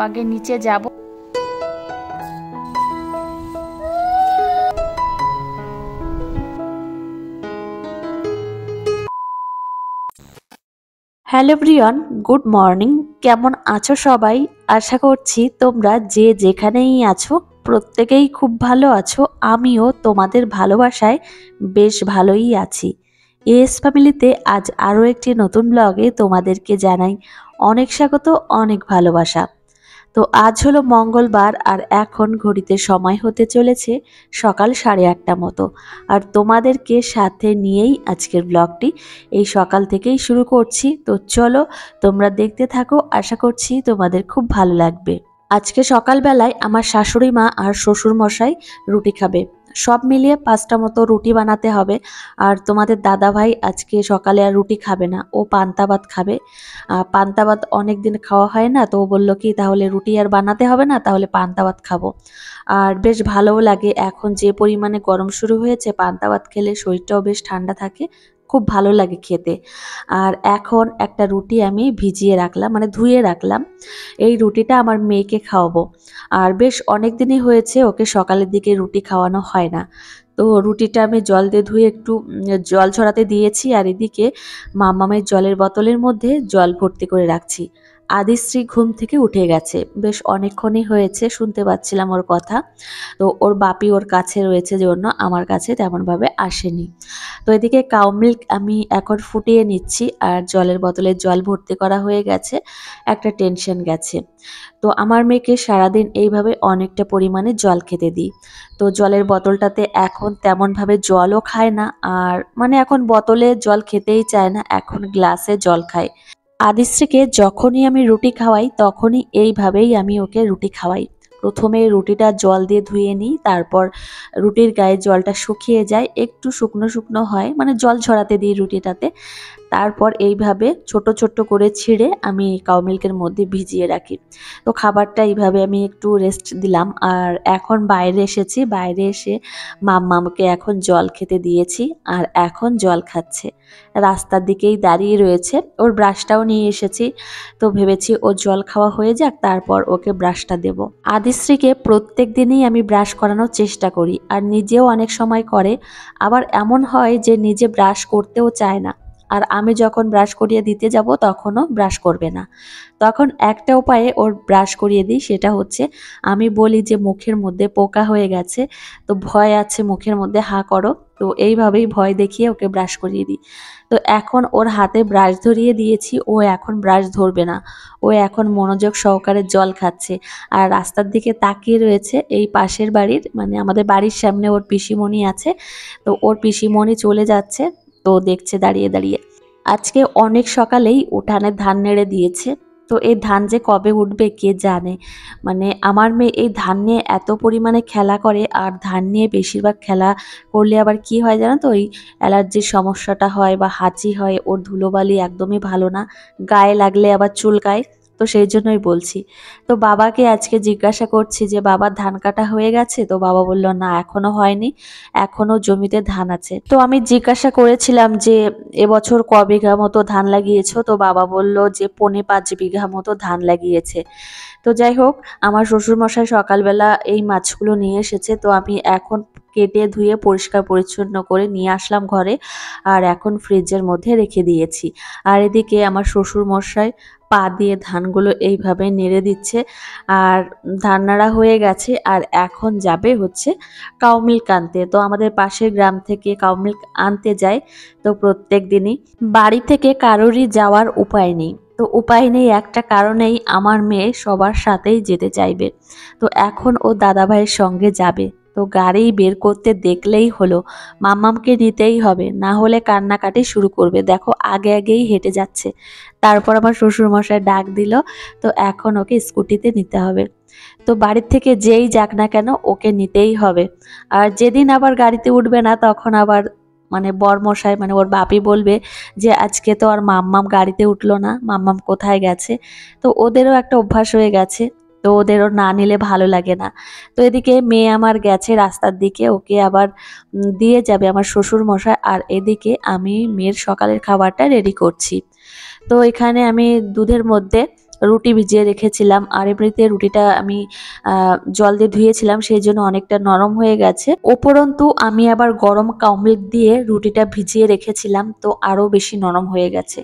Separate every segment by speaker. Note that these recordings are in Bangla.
Speaker 1: আগে নিচে যাব। Hello everyone, good morning. কেমন আছো সবাই? আশা করছি তোমরা যে যেখানেই আছো প্রত্যেকেই খুব ভালো আছো। আমিও তোমাদের ভালোবাসায় বেশ ভালোই আছি। এস ফ্যামিলিতে আজ আরও একটি নতুন ব্লগে তোমাদেরকে জানাই অনেক স্বাগত, অনেক ভালোবাসা। তো আজ হলো মঙ্গলবার আর এখন ঘড়িতে সময় হতে চলেছে সকাল 8:30 মতো। আর তোমাদেরকে সাথে নিয়েই আজকের ব্লগটি এই সকাল থেকেই শুরু করছি। তো চলো তোমরা দেখতে থাকো, আশা করছি তোমাদের খুব ভালো লাগবে। আজকে সকালবেলায় আমার শাশুড়ি মা আর শ্বশুর মশাই রুটি খাবে। সব মিলিয়ে 5টা মতো রুটি বানাতে হবে। আর তোমাদের দাদা ভাই আজকে সকালে আর রুটি খাবে না, ও পান্তা ভাত খাবে। পান্তা ভাত অনেক দিন খাওয়া হয় না, তো ও বললো কি তাহলে রুটি আর বানাতে হবে না, তাহলে পান্তা ভাত খাবো। আর বেশ ভালোও লাগে, এখন যে পরিমাণে গরম শুরু হয়েছে পান্তা ভাত খেলে শরীরটাও বেশ ঠান্ডা থাকে, খুব ভালো লাগে খেতে। আর এখন একটা রুটি আমি ভিজিয়ে রাখলাম, মানে ধুয়ে রাখলাম। এই রুটিটা আমার মেয়েকে খাওয়াবো। আর বেশ অনেক দিনই হয়েছে ওকে সকালের দিকে রুটি খাওয়ানো হয় না। তো রুটিটা আমি জল দিয়ে ধুয়ে একটু জল ছড়াতে দিয়েছি। আর এদিকে মামামের জলের বোতলের মধ্যে জল ভর্তি করে রাখছি। আদিশ্রী ঘুম থেকে উঠে গেছে, বেশ অনেকক্ষণই হয়েছে, শুনতে পাচ্ছিলাম ওর কথা। তো ওর বাপি ওর কাছে রয়েছে জন্য আমার কাছে তেমনভাবে আসেনি। তো এদিকে কাউ মিল্ক আমি এখন ফুটিয়ে নিচ্ছি, আর জলের বোতলে জল ভর্তি করা হয়ে গেছে, একটা টেনশন গেছে। তো আমার মেয়েকে সারাদিন এইভাবে অনেকটা পরিমাণে জল খেতে দিই। তো জলের বোতলটাতে এখন তেমনভাবে জলও খায় না, আর মানে এখন বোতলে জল খেতেই চায় না, এখন গ্লাসে জল খায়। আদিশ্রীকে যখনই আমি রুটি খাওয়াই তখনই এইভাবেই আমি ওকে রুটি খাওয়াই। প্রথমে রুটিটা জল দিয়ে ধুয়ে নিই, তারপর রুটির গায়ে জলটা শুকিয়ে যায়, একটু শুকনো শুকনো হয়, মানে জল ছড়াতে দিই রুটিটাতে। তারপর এইভাবে ছোট ছোট করে ছিঁড়ে আমি কাউ মিল্কের মধ্যে ভিজিয়ে রাখি। তো খাবারটা এইভাবে আমি একটু রেস্ট দিলাম। আর এখন বাইরে এসেছি, বাইরে এসে মাম্মামকে এখন জল খেতে দিয়েছি, আর এখন জল খাচ্ছে। রাস্তার দিকেই দাঁড়িয়ে রয়েছে, ওর ব্রাশটাও নিয়ে এসেছি। তো ভেবেছি ওর জল খাওয়া হয়ে যাক, তারপর ওকে ব্রাশটা দেব। আদিশ্রীকে প্রত্যেক দিনই আমি ব্রাশ করানোর চেষ্টা করি, আর নিজেও অনেক সময় করে। আবার এমন হয় যে নিজে ব্রাশ করতেও চায় না, আর আমি যখন ব্রাশ করিয়ে দিতে যাব তখনও ব্রাশ করবে না। তখন একটা উপায়ে ওর ব্রাশ করিয়ে দিই, সেটা হচ্ছে আমি বলি যে মুখের মধ্যে পোকা হয়ে গেছে, তো ভয় আছে মুখের মধ্যে, হা করো। তো এইভাবেই ভয় দেখিয়ে ওকে ব্রাশ করিয়ে দিই। তো এখন ওর হাতে ব্রাশ ধরিয়ে দিয়েছি, ও এখন ব্রাশ ধরবে না, ও এখন মনোযোগ সহকারে জল খাচ্ছে। আর রাস্তার দিকে তাকিয়ে রয়েছে, এই পাশের বাড়ির, মানে আমাদের বাড়ির সামনে ওর পিসিমণি আছে, তো ওর পিসিমণি চলে যাচ্ছে, তো দেখছে দাঁড়িয়ে দাঁড়িয়ে। আজকে অনেক সকালেই উঠানে ধান নেড়ে দিয়েছে। তো এই ধান যে কবে উঠবে কে জানে। মানে আমার মেয়ে এই ধান নিয়ে এত পরিমাণে খেলা করে, আর ধান নিয়ে বেশিরভাগ খেলা করলে আবার কি হয় জানো তো, ওই অ্যালার্জির সমস্যাটা হয় বা হাঁচি হয়। ওর ধুলোবালি একদমই ভালো না, গায়ে লাগলে আবার চুলকায়। তো সেই জন্যই বলছি। তো বাবাকে আজকে জিজ্ঞাসা করছি যে বাবা ধান কাটা হয়ে গেছে? তো বাবা বলল না এখনো হয়নি, এখনো জমিতে ধান আছে। তো আমি জিজ্ঞাসা করেছিলাম যে এবছর ক বিঘা মতো ধান লাগিয়েছো? তো বাবা বলল যে 4.5 বিঘা মতো ধান লাগিয়েছে। তো যাই হোক, আমার শ্বশুরমশাই সকালবেলা এই মাছগুলো নিয়ে এসেছে, তো আমি এখন কেটে ধুয়ে পরিষ্কার পরিচ্ছন্ন করে নিয়ে আসলাম ঘরে, আর এখন ফ্রিজের মধ্যে রেখে দিয়েছি। আর এদিকে আমার শ্বশুরমশাই পা দিয়ে ধানগুলো এইভাবে নেড়ে দিচ্ছে, আর ধান নাড়া হয়ে গেছে। আর এখন যাবে হচ্ছে কাউ মিল্ক আনতে। তো আমাদের পাশের গ্রাম থেকে কাউ মিল্ক আনতে যায়। তো প্রত্যেক দিনই বাড়ি থেকে কারোরই যাওয়ার উপায় নেই। তো উপায় নেই একটা কারণেই, আমার মেয়ে সবার সাথেই যেতে চাইবে। তো এখন ও দাদাভাইয়ের সঙ্গে যাবে। তো গাড়ি বের করতে দেখলেই হলো, মাম্মামকে নিতেই হবে, না হলে কান্নাকাটি শুরু করবে। দেখো আগে আগেই হেঁটে যাচ্ছে। তারপর আমার শ্বশুরমশাই ডাক দিল, তো এখন ওকে স্কুটিতে নিতে হবে। তো বাড়ির থেকে যেই যাক না কেন ওকে নিতেই হবে। আর যেদিন আবার গাড়িতে উঠবে না তখন আবার মানে বরমশাই, মানে ওর বাপি বলবে যে আজকে তো আর মাম্মাম গাড়িতে উঠলো না, মাম্মাম কোথায় গেছে। তো ওদেরও একটা অভ্যাস হয়ে গেছে, তো ওদেরও না নিলে ভালো লাগে না। তো এদিকে মেয়ে আমার গেছে রাস্তার দিকে, ওকে আবার দিয়ে যাবে আমার শ্বশুর মশাই। আর এদিকে আমি মেয়ের সকালের খাবারটা রেডি করছি। তো এখানে আমি দুধের মধ্যে রুটি ভিজিয়ে রেখেছিলাম, আর এমনিতে রুটিটা আমি জল দিয়ে ধুয়েছিলাম, সেই জন্য অনেকটা নরম হয়ে গেছে। উপরন্তু আমি আবার গরম কাউমিল্ক দিয়ে রুটিটা ভিজিয়ে রেখেছিলাম, তো আরও বেশি নরম হয়ে গেছে।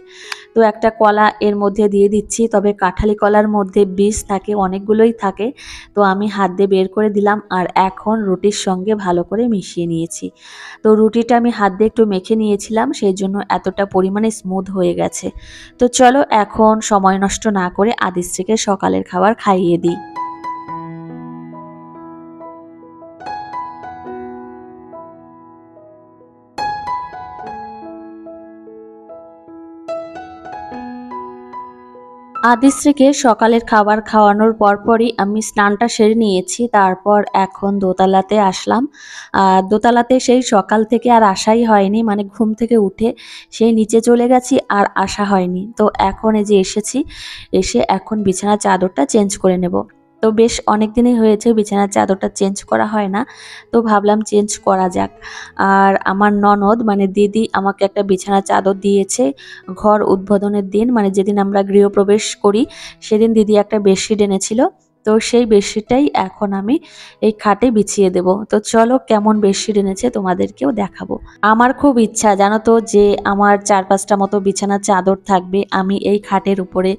Speaker 1: তো একটা কলা এর মধ্যে দিয়ে দিচ্ছি, তবে কাঁঠালি কলার মধ্যে বীজ থাকে, অনেকগুলোই থাকে, তো আমি হাত দিয়ে বের করে দিলাম। আর এখন রুটির সঙ্গে ভালো করে মিশিয়ে নিয়েছি। তো রুটিটা আমি হাত দিয়ে একটু মেখে নিয়েছিলাম, সেই জন্য এতটা পরিমাণে স্মুথ হয়ে গেছে। তো চলো এখন সময় নষ্ট না করে আদিশ্রীকে সকালের খাবার খাইয়ে দিই। আদিশ্রীকে সকালের খাবার খাওয়ানোর পরপরই আমি স্নানটা সেরে নিয়েছি। তারপর এখন দোতলাতে আসলাম। দোতলাতে সেই সকাল থেকে আর আসাই হয়নি, মানে ঘুম থেকে উঠে সেই নিচে চলে গেছি আর আসা হয়নি। তো এখন এই যে এসেছি, এসে এখন বিছানার চাদরটা চেঞ্জ করে নেব। তো বেশ অনেক দিনই হয়েছে বিছানার চাদরটা চেঞ্জ করা হয় না, তো ভাবলাম চেঞ্জ করা যাক। আর আমার ননদ মানে দিদি আমাকে একটা বিছানার চাদর দিয়েছে ঘর উদ্বোধনের দিন, মানে যেদিন আমরা গৃহপ্রবেশ করি সেদিন দিদি একটা বেডশিট এনেছিল। তো সেই বেডশিটটাই এখন আমি এই খাটে বিছিয়ে দেব। তো চলো কেমন বেডশিট এনেছে তোমাদেরকেও দেখাবো। আমার খুব ইচ্ছা জানো তো যে আমার 4-5টা মতো বিছানার চাদর থাকবে, আমি এই খাটের উপরে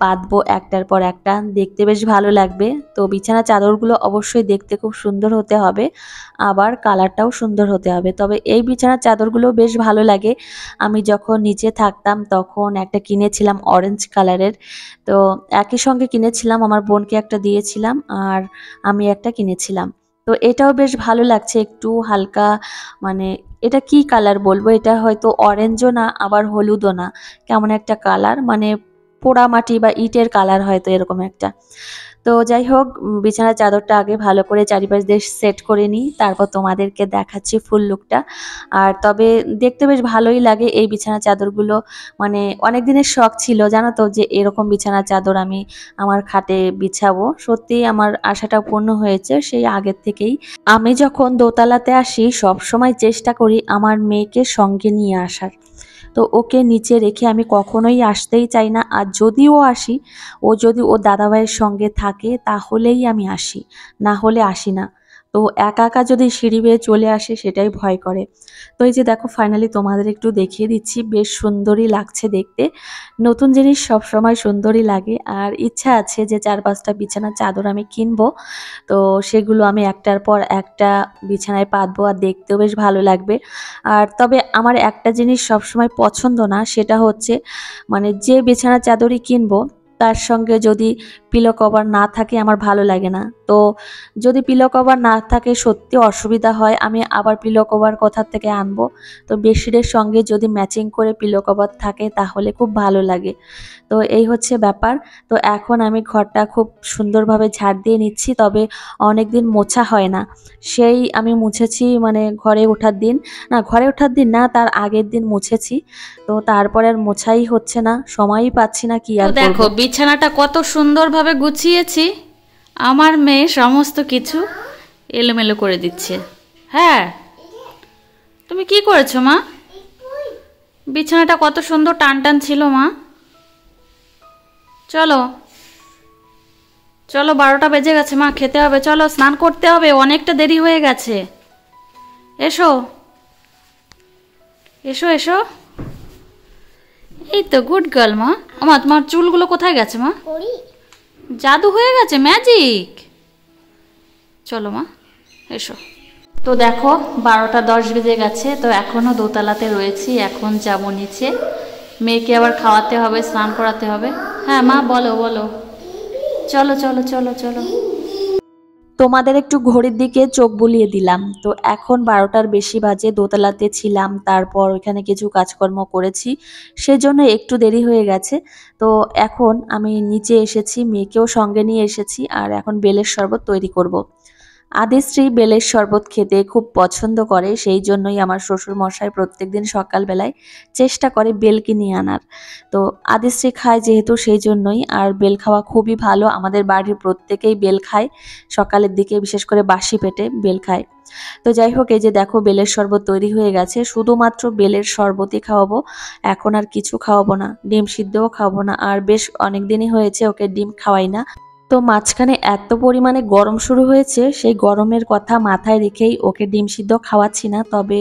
Speaker 1: পাতবো একটার পর একটা, দেখতে বেশ ভালো লাগবে। তো বিছানার চাদরগুলো অবশ্যই দেখতে খুব সুন্দর হতে হবে, আবার কালারটাও সুন্দর হতে হবে। তবে এই বিছানার চাদরগুলো বেশ ভালো লাগে। আমি যখন নিচে থাকতাম তখন একটা কিনেছিলাম অরেঞ্জ কালারের, তো একই সঙ্গে কিনেছিলাম, আমার বোনকে একটা দিয়েছিলাম আর আমি একটা কিনেছিলাম। তো এটাও বেশ ভালো লাগছে, একটু হালকা, মানে এটা কি কালার বলবো, এটা হয়তো অরেঞ্জও না আবার হলুদও না, কেমন একটা কালার, মানে পোড়া মাটি বা ইটের কালার হয়তো এরকম একটা। তো যাই হোক, বিছানার চাদরটা আগে ভালো করে চারিপাশ দিয়ে সেট করে নিই, তারপর তোমাদেরকে দেখাচ্ছি ফুল লুকটা। আর তবে দেখতে বেশ ভালোই লাগে এই বিছানার চাদরগুলো, মানে অনেক দিনের শখ ছিল জানো তো যে এরকম বিছানার চাদর আমি আমার খাটে বিছাবো। সত্যি আমার আশাটা পূর্ণ হয়েছে সেই আগের থেকেই। আমি যখন দোতলাতে আসি সব সময় চেষ্টা করি আমার মেয়েকে সঙ্গে নিয়ে আসার, তো ওকে নিচে রেখে আমি কখনোই আসতেই চাই না। আর যদিও আসি, ও যদি ওর দাদাভাইয়ের সঙ্গে থাকে তাহলেই আমি আসি, না হলে আসি না। তো একা একা যদি সিঁড়ি বেয়ে চলে আসে সেটাই ভয় করে। তো এই যে দেখো ফাইনালি তোমাদের একটু দেখিয়ে দিচ্ছি, বেশ সুন্দরই লাগছে দেখতে। নতুন জিনিস সবসময় সুন্দরই লাগে, আর ইচ্ছা আছে যে 4-5টা বিছানার চাদর আমি কিনবো। তো সেগুলো আমি একটার পর একটা বিছানায় পাতবো, আর দেখতেও বেশ ভালো লাগবে। আর তবে আমার একটা জিনিস সবসময় পছন্দ না, সেটা হচ্ছে মানে যে বিছানার চাদরই কিনবো তার সঙ্গে যদি পিলো কভার না থাকে আমার ভালো লাগে না। তো যদি পিলো কভার না থাকে সত্যি অসুবিধা হয়, আমি আবার পিলো কভার কোথা থেকে আনবো। তো বেডশিটের সঙ্গে যদি ম্যাচিং করে পিলো কভার থাকে তাহলে খুব ভালো লাগে। তো এই হচ্ছে ব্যাপার। তো এখন আমি ঘরটা খুব সুন্দরভাবে ঝাড় দিয়ে নিচ্ছি, তবে অনেক দিন মোছা হয় না। সেই আমি মুছেছি মানে ঘরে ওঠার দিন, না ঘরে ওঠার দিন না, তার আগের দিন মুছেছি। তো তারপরে আর মোছাই হচ্ছে না, সময়ই পাচ্ছি না, কি আর করব।
Speaker 2: দেখো বিছানাটা কত সুন্দরভাবে গুছিয়েছি, আমার মেয়ে সমস্ত কিছু এলোমেলো করে দিচ্ছে। হ্যাঁ, তুমি কি করেছো মা? বিছানাটা কত সুন্দর টান টান ছিল মা। চলো চলো, 12টা বেজে গেছে মা, খেতে হবে, চলো স্নান করতে হবে, অনেকটা দেরি হয়ে গেছে। এসো এসো এসো, এই তো গুড গার্ল মা। মা তোমার চুলগুলো কোথায় গেছে মা? জাদু হয়ে গেছে, ম্যাজিক। চলো মা এসো। তো দেখো 12টা 10 বেজে গেছে, তো এখনও দোতলাতে রয়েছি, এখন যাবো নিচে, মেয়েকে আবার খাওয়াতে হবে, স্নান করাতে হবে। হ্যাঁ মা বলো বলো, চলো চলো চলো চলো।
Speaker 1: তোমাদের একটু ঘড়ির দিকে চোখ বুলিয়ে দিলাম। তো এখন 12টার বেশি বাজে, দোতলাতে ছিলাম, তারপর ওইখানে কিছু কাজকর্ম করেছি, সেজন্য একটু দেরি হয়ে গেছে। তো এখন আমি নিচে এসেছি, মেয়েকেও সঙ্গে নিয়ে এসেছি, আর এখন বেলের শরবত তৈরি করব। আদিশ্রী বেলের শরবত খেতে খুব পছন্দ করে, সেই জন্যই আমার শ্বশুর মশাই প্রত্যেকদিন সকালবেলায় চেষ্টা করে বেল কিনে আনার। তো আদিশ্রী খায় যেহেতু সেই জন্যই। আর বেল খাওয়া খুবই ভালো, আমাদের বাড়ির প্রত্যেকেই বেল খায় সকালের দিকে, বিশেষ করে বাসি পেটে বেল খায়। তো যাই হোক, এই যে দেখো বেলের শরবত তৈরি হয়ে গেছে। শুধুমাত্র বেলের শরবতই খাওয়াবো, এখন আর কিছু খাওয়াবো না, ডিম সিদ্ধও খাওয়াবো না। আর বেশ অনেক দিনই হয়েছে ওকে ডিম খাওয়াই না। তো মাঝখানে এত পরিমাণে গরম শুরু হয়েছে, সেই গরমের কথা মাথায় রেখেই ওকে ডিম সিদ্ধ খাওয়াচ্ছি না, তবে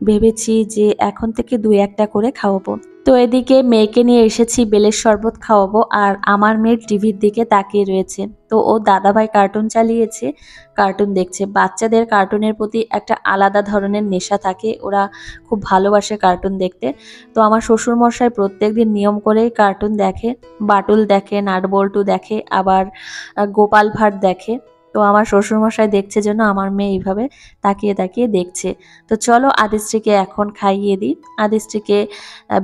Speaker 1: ভেবেছি যে এখন থেকে 2-1টা করে খাওয়াবো। তো এদিকে মেয়েকে নিয়ে এসেছি বেলের শরবত খাওয়াবো, আর আমার মেয়ে টিভির দিকে তাকিয়ে রয়েছে। তো ও দাদাভাই কার্টুন চালিয়েছে, কার্টুন দেখছে। বাচ্চাদের কার্টুনের প্রতি একটা আলাদা ধরনের নেশা থাকে, ওরা খুব ভালোবাসে কার্টুন দেখতে। তো আমার শ্বশুরমশাই প্রত্যেকদিন নিয়ম করেই কার্টুন দেখে, বাটুল দেখে, নাটবল্টু দেখে, আবার গোপাল ভাঁড় দেখে। তো আমার শ্বশুরমশাই দেখছে জন্য আমার মেয়ে এইভাবে তাকিয়ে তাকিয়ে দেখছে। তো চলো আদিশ্রীকে এখন খাইয়ে দিই। আদিশ্রীকে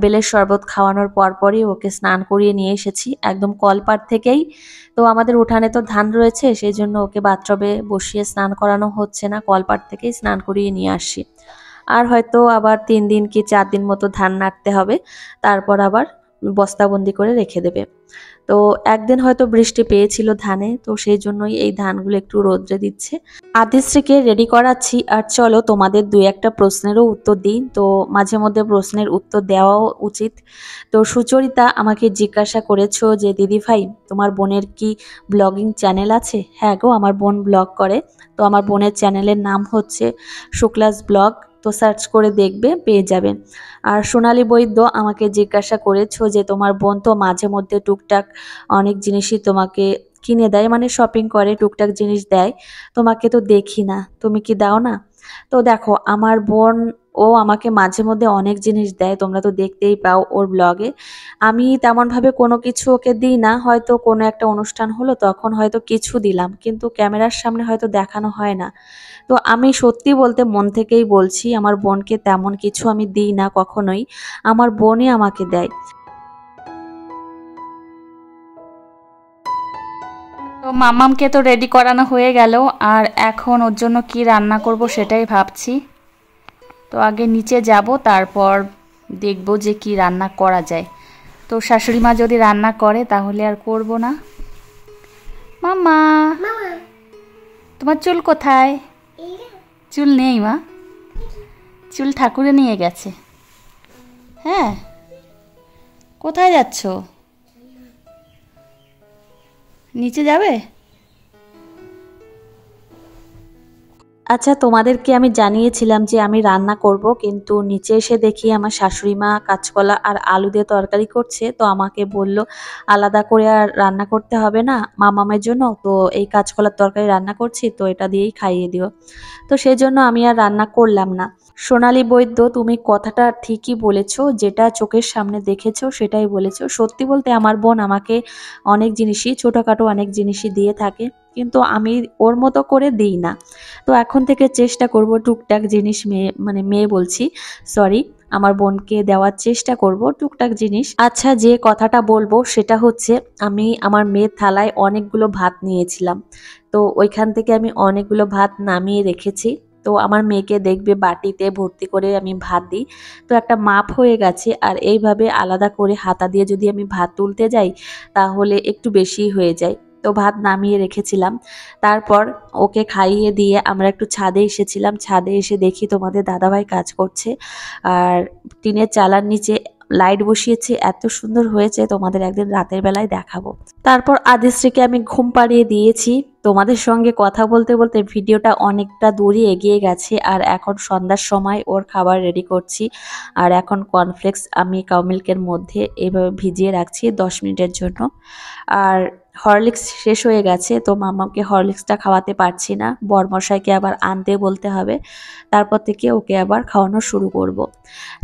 Speaker 1: বেলের শরবত খাওয়ানোর পরপরই ওকে স্নান করিয়ে নিয়ে এসেছি একদম কলপাড় থেকেই। তো আমাদের উঠানে তো ধান রয়েছে, সেই জন্য ওকে বাথটবে বসিয়ে স্নান করানো হচ্ছে না, কলপাড় থেকেই স্নান করিয়ে নিয়ে আসছি। আর হয়তো আবার 3 দিন কি 4 দিন মতো ধান নাড়তে হবে, তারপর আবার বস্তাবন্দি করে রেখে দেবে। তো একদিন হয়তো বৃষ্টি পেয়েছিল ধানে, তো সেই জন্যই এই ধানগুলো একটু রোদ্রে দিচ্ছে। আদিশ্রীকে রেডি করাচ্ছি। আর চলো তোমাদের 2-1টা প্রশ্নেরও উত্তর দিই, তো মাঝে মধ্যে প্রশ্নের উত্তর দেওয়াও উচিত। তো সুচরিতা আমাকে জিজ্ঞাসা করেছো যে দিদি ভাই তোমার বোনের কি ব্লগিং চ্যানেল আছে? হ্যাঁ গো, আমার বোন ব্লগ করে। তো আমার বোনের চ্যানেলের নাম হচ্ছে শুক্লাস ব্লগ, তো সার্চ করে দেখবে, পেয়ে যাবেন। আর সোনালী বৈদ্য আমাকে জিজ্ঞাসা করেছো যে তোমার বোন তো মাঝে মধ্যে টুকটাক অনেক জিনিসই তোমাকে কিনে দেয়, মানে শপিং করে, টুকটাক জিনিস দেয়, তোমাকে তো দেখি না, তুমি কি দাও না? তো দেখো আমার বোন, ও আমাকে মাঝে মধ্যে অনেক জিনিস দেয়, তোমরা তো দেখতেই পাও ওর ব্লগে। আমি তেমনভাবে কোনো কিছু ওকে দিই না, হয়তো কোনো একটা অনুষ্ঠান হলো তখন হয়তো কিছু দিলাম, কিন্তু ক্যামেরার সামনে হয়তো দেখানো হয় না। তো আমি সত্যি বলতে মন থেকেই বলছি, আমার বোনকে তেমন কিছু আমি দিই না কখনোই, আমার বোনই আমাকে দেয়।
Speaker 2: তো মামামকে তো রেডি করানো হয়ে গেল, আর এখন ওর জন্য কি রান্না করব সেটাই ভাবছি। তো আগে নিচে যাব, তারপর দেখব যে কি রান্না করা যায়। তো শাশুড়ি মা যদি রান্না করে তাহলে আর করব না। মামা, তোমার চুল কোথায়? চুল নেই মা, চুল ঠাকুরে নিয়ে গেছে। হ্যাঁ, কোথায় যাচ্ছ? নিচে যাবে?
Speaker 1: আচ্ছা, তোমাদেরকে আমি জানিয়েছিলাম যে আমি রান্না করব, কিন্তু নিচে এসে দেখি আমার শাশুড়ি মা কাঁচকলা আর আলু দিয়ে তরকারি করছে। তো আমাকে বলল আলাদা করে আর রান্না করতে হবে না মামামের জন্য, তো এই কাঁচকলার তরকারি রান্না করছি, তো এটা দিয়েই খাইয়ে দিও। তো সেই জন্য আমি আর রান্না করলাম না। সোনালী বৈদ্য, তুমি কথাটা ঠিকই বলেছো, যেটা চোখের সামনে দেখেছো সেটাই বলেছো। সত্যি বলতে আমার বোন আমাকে অনেক জিনিসই, ছোটোখাটো অনেক জিনিসই দিয়ে থাকে, কিন্তু আমি ওর মতো করে দিই না। তো এখন থেকে চেষ্টা করব টুকটাক জিনিস, মেয়ে বলছি, সরি, আমার বোনকে দেওয়ার চেষ্টা করব টুকটাক জিনিস। আচ্ছা, যে কথাটা বলবো সেটা হচ্ছে, আমি আমার মেয়ের থালায় অনেকগুলো ভাত নিয়েছিলাম, তো ওইখান থেকে আমি অনেকগুলো ভাত নামিয়ে রেখেছি। তো আমার মেয়েকে দেখবে বাটিতে ভর্তি করে আমি ভাত দিই, তো একটা মাপ হয়ে গেছে। আর এইভাবে আলাদা করে হাতা দিয়ে যদি আমি ভাত তুলতে যাই তাহলে একটু বেশি হয়ে যায়। তো ভাত নামিয়ে রেখেছিলাম, তারপর ওকে খাইয়ে দিয়ে আমরা একটু ছাদে এসেছিলাম। ছাদে এসে দেখি তোমাদের দাদাভাই কাজ করছে, আর টিনের চালার নিচে লাইট বসিয়েছে, এত সুন্দর হয়েছে, তোমাদের একদিন রাতের বেলায় দেখাবো। তারপর আদিশ্রীকে আমি ঘুম পাড়িয়ে দিয়েছি। তোমাদের সঙ্গে কথা বলতে বলতে ভিডিওটা অনেকটা দূরই এগিয়ে গেছে, আর এখন সন্ধ্যার সময় ওর খাবার রেডি করছি। আর এখন কর্নফ্লেক্স আমি কাউ মিল্কের মধ্যে এইভাবে ভিজিয়ে রাখছি 10 মিনিটের জন্য। আর হরলিক্স শেষ হয়ে গেছে, তো মামাকে হরলিক্সটা খাওয়াতে পারছি না, বরমশাইকে আবার আনতে বলতে হবে, তারপর থেকে ওকে আবার খাওয়ানো শুরু করব।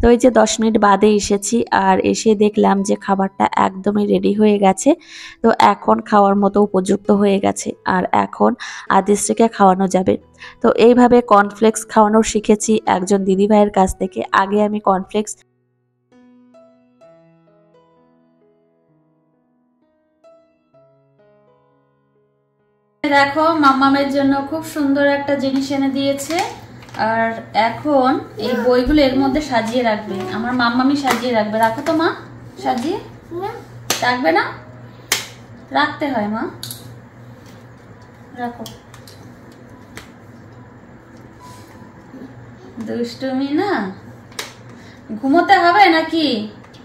Speaker 1: তো এই যে 10 মিনিট বাদে এসেছি, আর এসে দেখলাম যে খাবারটা একদমই রেডি হয়ে গেছে। তো এখন খাওয়ার মতো উপযুক্ত হয়ে গেছে, আর এখন আদিশ্রীকে খাওয়ানো যাবে। তো এইভাবে কর্নফ্লেক্স খাওয়ানো শিখেছি একজন দিদিভাইয়ের কাছ থেকে। আগে আমি কর্নফ্লেক্স
Speaker 2: দেখো মাম্মামের জন্য খুব সুন্দর একটা জিনিস এনে দিয়েছে, আর এখন এই বইগুলো এর মধ্যে সাজিয়ে রাখবে। আমার মাম্মামি সাজিয়ে রাখবে। রাখো তো মা, সাজিয়ে রাখবে না? রাখতে হয় মা, রাখো। দুষ্টুমি না? ঘুমোতে হবে নাকি,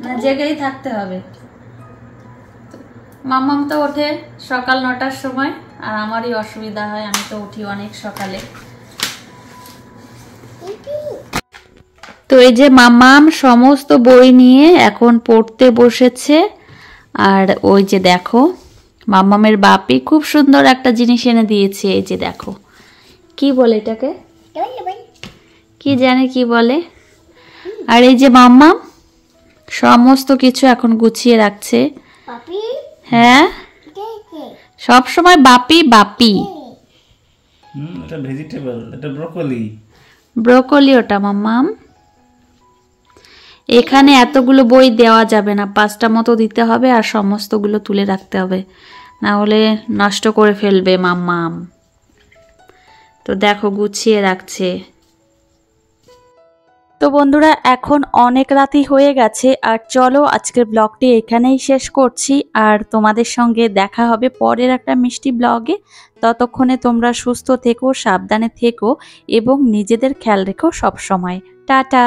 Speaker 2: না জেগেই থাকতে হবে? মাম্মাম তো ওঠে সকাল 9টার সময়, আর আমারই অসুবিধা হয়, আমি তো উঠি অনেক সকালে। তো এই যে মাম্মাম সমস্ত বই নিয়ে এখন পড়তে বসেছে। আর ওই যে দেখো মাম্মামের বাপি খুব সুন্দর একটা জিনিস এনে দিয়েছে। এই যে দেখো, কি বলে এটাকে, কি জানে কি বলে। আর এই যে মাম্মাম সমস্ত কিছু এখন গুছিয়ে রাখছে। হ্যাঁ, সব সময় বাপি বাপি।
Speaker 3: এটা ভেজিটেবল, এটা ব্রোকলি।
Speaker 2: ব্রোকলি ওটা মাম্মাম। এখানে এতগুলো বই দেওয়া যাবে না, 5টা মতো দিতে হবে, আর সমস্তগুলো তুলে রাখতে হবে, না হলে নষ্ট করে ফেলবে মাম্মাম। তো দেখো গুছিয়ে রাখছে।
Speaker 1: তো বন্ধুরা এখন অনেক রাতই হয়ে গেছে, আর চলো আজকের ব্লগটি এখানেই শেষ করছি, আর তোমাদের সঙ্গে দেখা হবে পরের একটা মিষ্টি ব্লগে। ততক্ষণে তোমরা সুস্থ থেকো, সাবধানে থেকো এবং নিজেদের খেয়াল রেখো সব সময়। টাটা।